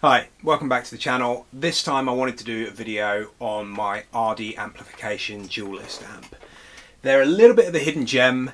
Hi, welcome back to the channel. This time I wanted to do a video on my RD amplification DUALIST amp. They're a little bit of a hidden gem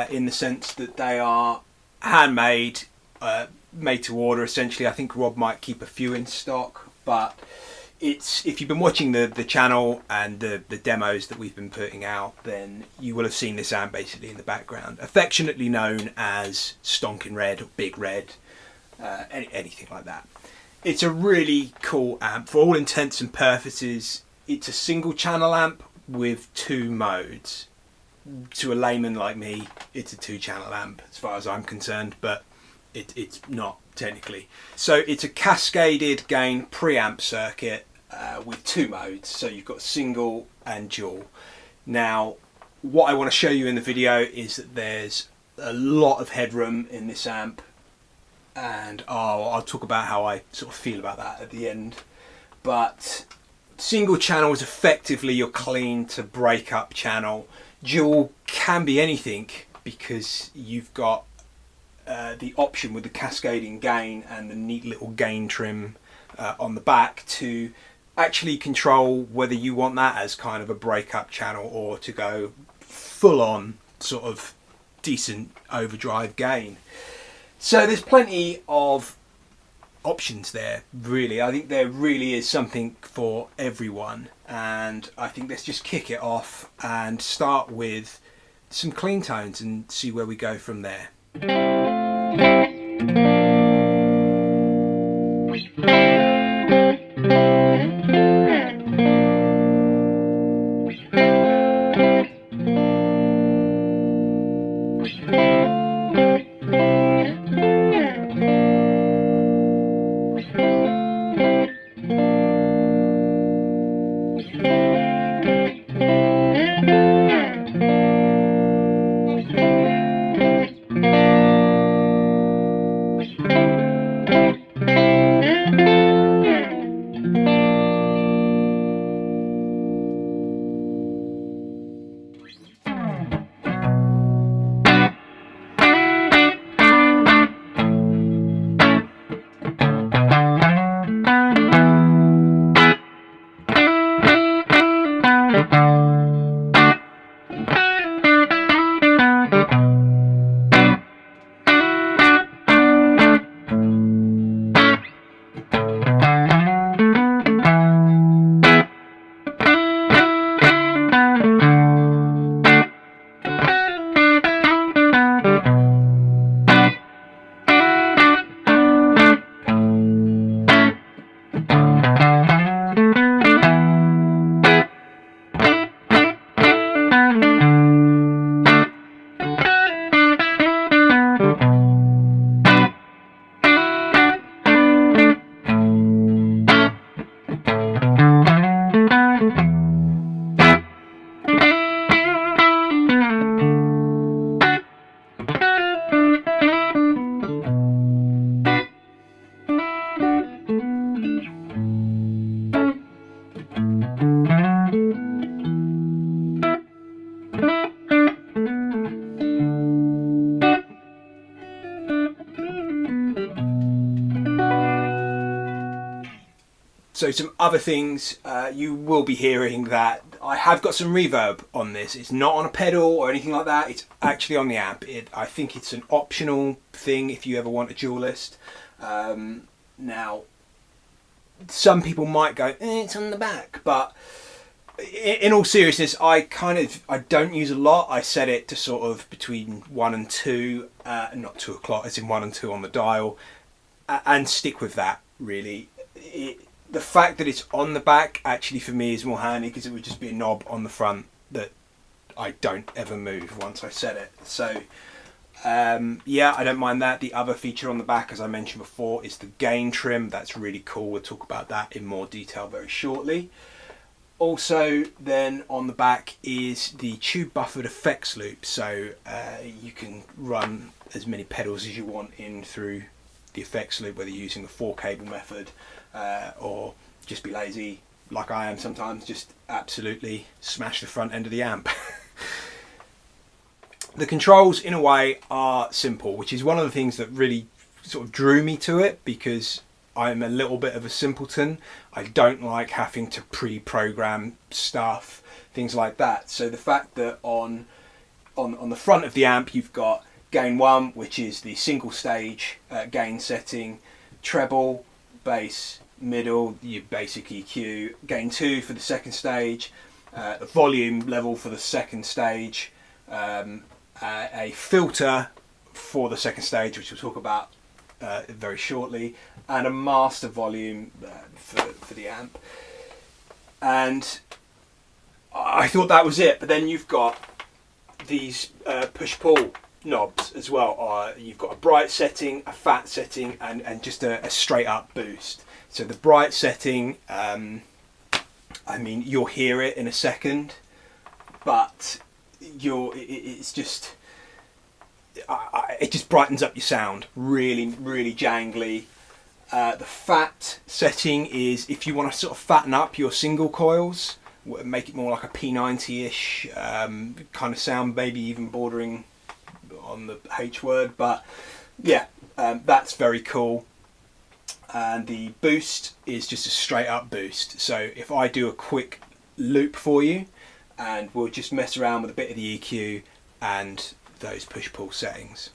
in the sense that they are handmade, made to order essentially. I think Rob might keep a few in stock, but if you've been watching the channel and the demos that we've been putting out, then you will have seen this amp basically in the background, affectionately known as Stonking Red or Big Red, anything like that. It's a really cool amp. For all intents and purposes, it's a single channel amp with two modes. To a layman like me, it's a two channel amp as far as I'm concerned, but it's not technically. So it's a cascaded gain preamp circuit with two modes. So you've got single and dual. Now, what I want to show you in the video is that there's a lot of headroom in this amp. And I'll talk about how I sort of feel about that at the end. But single channel is effectively your clean to break up channel. Dual can be anything because you've got the option with the cascading gain and the neat little gain trim on the back to actually control whether you want that as kind of a break up channel or to go full on sort of decent overdrive gain. So there's plenty of options there, really. I think there really is something for everyone. And I think let's just kick it off and start with some clean tones and see where we go from there. So some other things, you will be hearing that I have got some reverb on this. It's not on a pedal or anything like that. It's actually on the amp. I think it's an optional thing if you ever want a DUALIST. Now, some people might go, it's on the back, but in all seriousness, I don't use a lot. I set it to sort of between 1 and 2, not 2 o'clock, as in 1 and 2 on the dial, and stick with that, really. The fact that it's on the back actually for me is more handy because it would just be a knob on the front that I don't ever move once I set it. So yeah, I don't mind that. The other feature on the back, as I mentioned before, is the gain trim. That's really cool. We'll talk about that in more detail very shortly. Also then on the back is the tube buffered effects loop, so you can run as many pedals as you want in through the effects loop, whether you're using the 4 cable method or just be lazy like I am sometimes, just absolutely smash the front end of the amp. The controls in a way are simple, which is one of the things that really sort of drew me to it, because I'm a little bit of a simpleton. I don't like having to pre-program stuff, things like that. So the fact that on the front of the amp you've got gain 1, which is the single stage gain setting, treble, bass, middle, your basic EQ, gain 2 for the second stage, a volume level for the second stage, a filter for the second stage, which we'll talk about very shortly, and a master volume for the amp. And I thought that was it, but then you've got these push-pull knobs as well. You've got a bright setting, a fat setting, and just a straight up boost. So the bright setting, I mean, you'll hear it in a second, but it just brightens up your sound. Really, really jangly. The fat setting is if you want to sort of fatten up your single coils, make it more like a P90-ish kind of sound, maybe even bordering on the H word, but yeah, that's very cool. And the boost is just a straight up boost. So if I do a quick loop for you, and we'll just mess around with a bit of the EQ and those push-pull settings.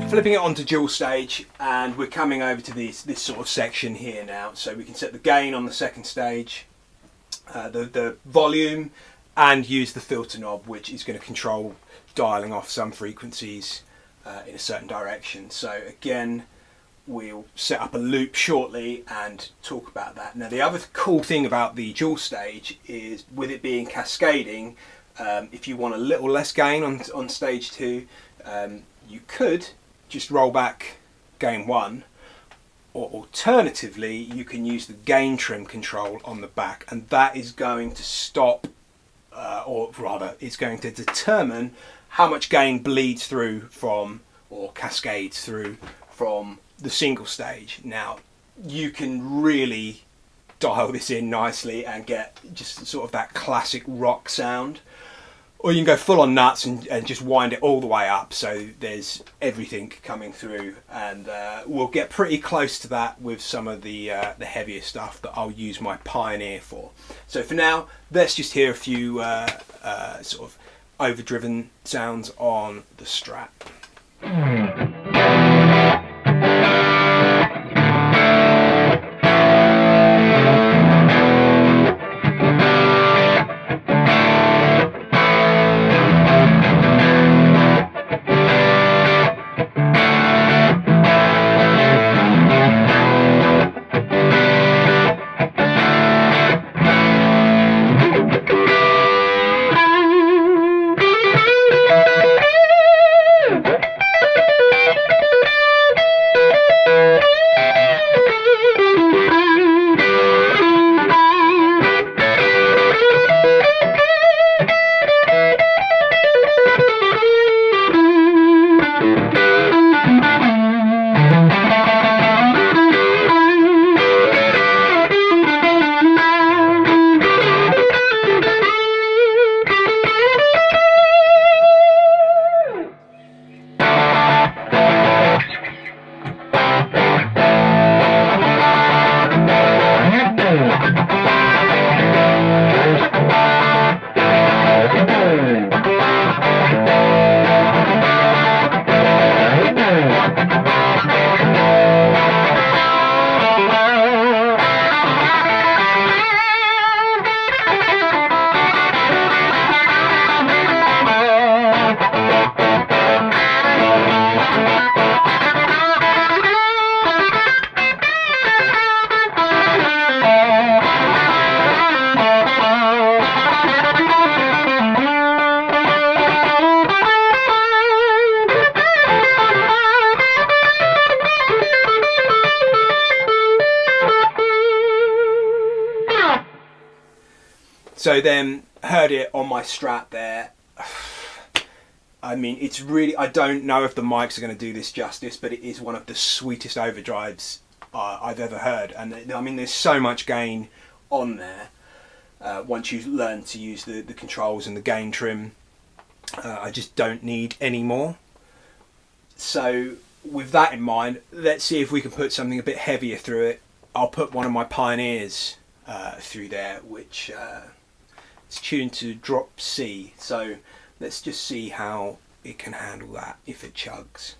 Flipping it onto dual stage, and we're coming over to this sort of section here now. So we can set the gain on the second stage, the volume, and use the filter knob, which is going to control dialing off some frequencies in a certain direction. So again, we'll set up a loop shortly and talk about that. Now the other cool thing about the dual stage is, with it being cascading, if you want a little less gain on stage 2, you could just roll back gain 1, or alternatively you can use the gain trim control on the back, and that is going to stop, or rather it's going to determine how much gain bleeds through from, or cascades through from, the single stage. Now you can really dial this in nicely and get just sort of that classic rock sound, or you can go full on nuts and just wind it all the way up, so there's everything coming through. And we'll get pretty close to that with some of the heavier stuff that I'll use my Pioneer for. So for now, let's just hear a few sort of overdriven sounds on the Strat. So then heard it on my Strat there. I mean, it's really, I don't know if the mics are going to do this justice, but it is one of the sweetest overdrives I've ever heard. And I mean, there's so much gain on there once you learn to use the controls and the gain trim. I just don't need any more. So with that in mind, let's see if we can put something a bit heavier through it. I'll put one of my Pioneers through there, which is tuned to drop C. So let's just see how it can handle that if it chugs.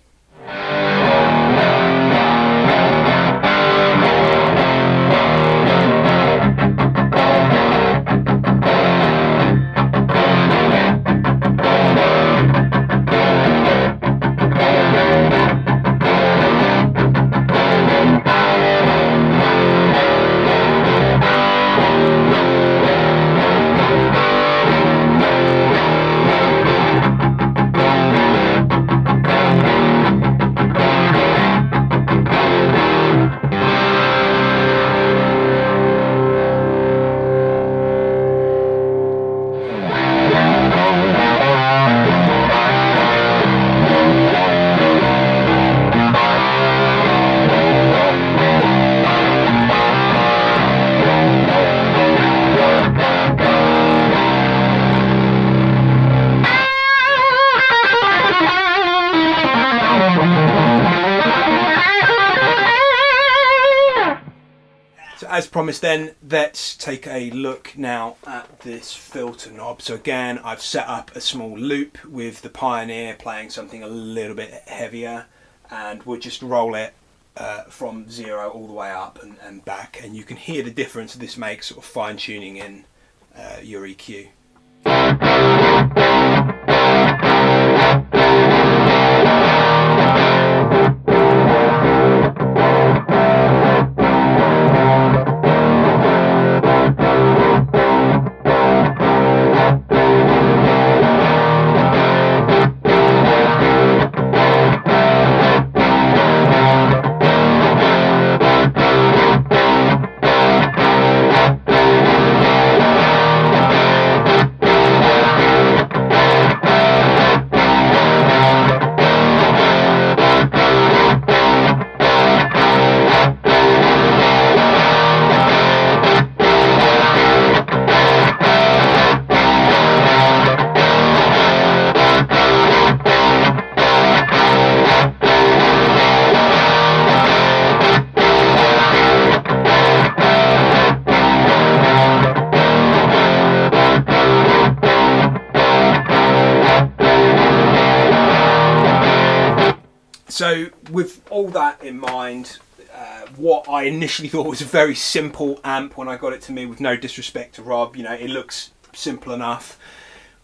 As promised then, let's take a look now at this filter knob. So again, I've set up a small loop with the Pioneer playing something a little bit heavier, and we'll just roll it from 0 all the way up and back, and you can hear the difference this makes sort of fine tuning in your EQ. So with all that in mind, what I initially thought was a very simple amp when I got it to me, with no disrespect to Rob, you know, it looks simple enough.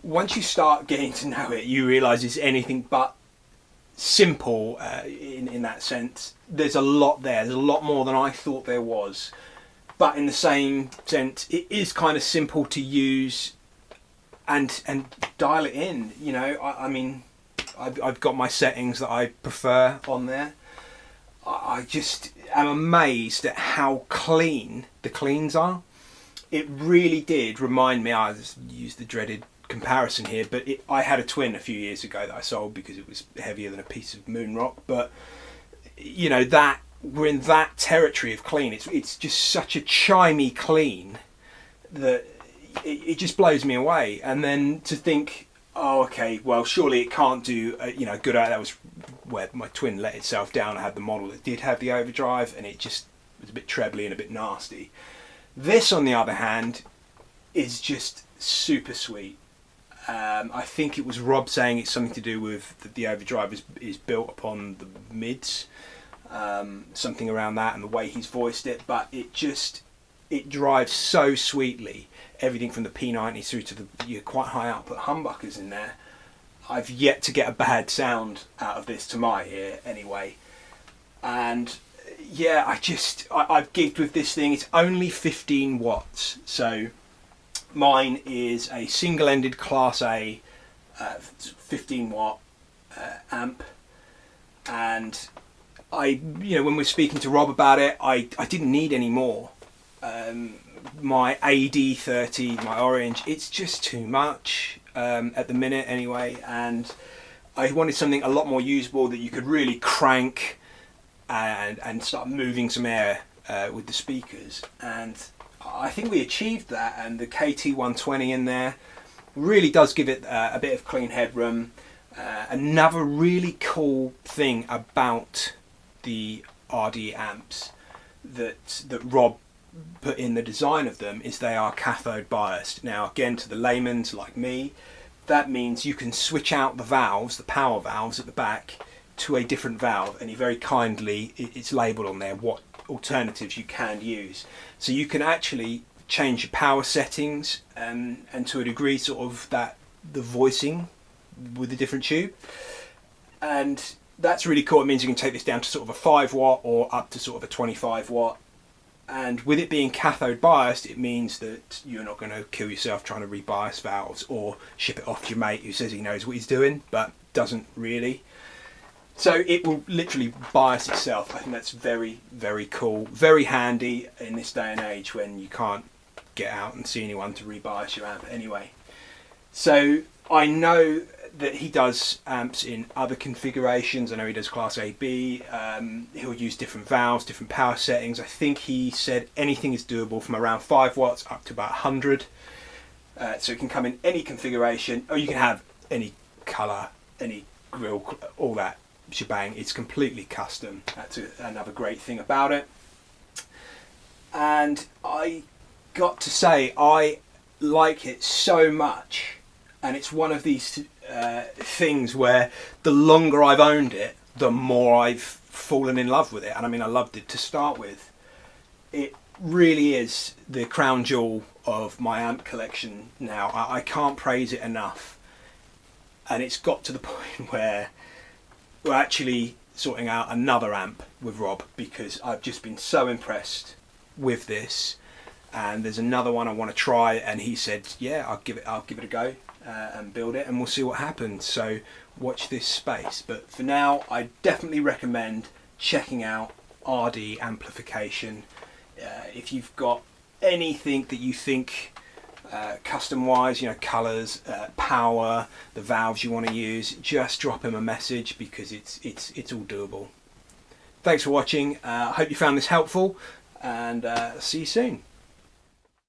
Once you start getting to know it, you realise it's anything but simple in that sense. There's a lot there. There's a lot more than I thought there was. But in the same sense, it is kind of simple to use and dial it in. You know, I mean, I've got my settings that I prefer on there. I just am amazed at how clean the cleans are. It really did remind me, I just used the dreaded comparison here, but I had a twin a few years ago that I sold because it was heavier than a piece of moon rock. But you know, that we're in that territory of clean. It's just such a chimey clean that it just blows me away. And then to think, oh, okay, well, surely it can't do you know, good. That was where my twin let itself down. I had the model that did have the overdrive, and it just was a bit trebly and a bit nasty. This, on the other hand, is just super sweet. I think it was Rob saying it's something to do with the overdrive is built upon the mids, something around that, and the way he's voiced it. But it drives so sweetly. Everything from the P90 through to the quite high output humbuckers in there. I've yet to get a bad sound out of this to my ear anyway. And yeah, I've gigged with this thing. It's only 15 watts. So mine is a single-ended Class A 15 watt amp. And you know, when we're speaking to Rob about it, I didn't need any more. my AD30, my orange, it's just too much at the minute anyway, and I wanted something a lot more usable that you could really crank and start moving some air with the speakers, and I think we achieved that, and the KT120 in there really does give it a bit of clean headroom. Another really cool thing about the RD amps that Rob put in the design of them is they are cathode biased. Now again, to the layman's like me, that means you can switch out the valves, the power valves at the back, to a different valve, and he very kindly, it's labelled on there what alternatives you can use. So you can actually change your power settings and to a degree sort of the voicing with a different tube, and that's really cool. It means you can take this down to sort of a 5 watt or up to sort of a 25 watt, and with it being cathode biased, it means that you're not going to kill yourself trying to rebias valves or ship it off to your mate who says he knows what he's doing but doesn't really. So it will literally bias itself. I think that's very, very cool, very handy in this day and age when you can't get out and see anyone to rebias your amp anyway. So I know that he does amps in other configurations. I know he does class A, B. He'll use different valves, different power settings. I think he said anything is doable from around 5 watts up to about 100. So it can come in any configuration, or you can have any colour, any grill, all that shebang. It's completely custom. That's another great thing about it. And I got to say, I like it so much, and it's one of these things where the longer I've owned it, the more I've fallen in love with it. And I mean, I loved it to start with. It really is the crown jewel of my amp collection now. I can't praise it enough, and it's got to the point where we're actually sorting out another amp with Rob because I've just been so impressed with this, and there's another one I want to try, and he said yeah, I'll give it a go and build it, and we'll see what happens. So watch this space, but for now I definitely recommend checking out RD amplification. If you've got anything that you think custom wise, you know, colours, power, the valves you want to use, just drop him a message because it's all doable. Thanks for watching. I hope you found this helpful, and see you soon.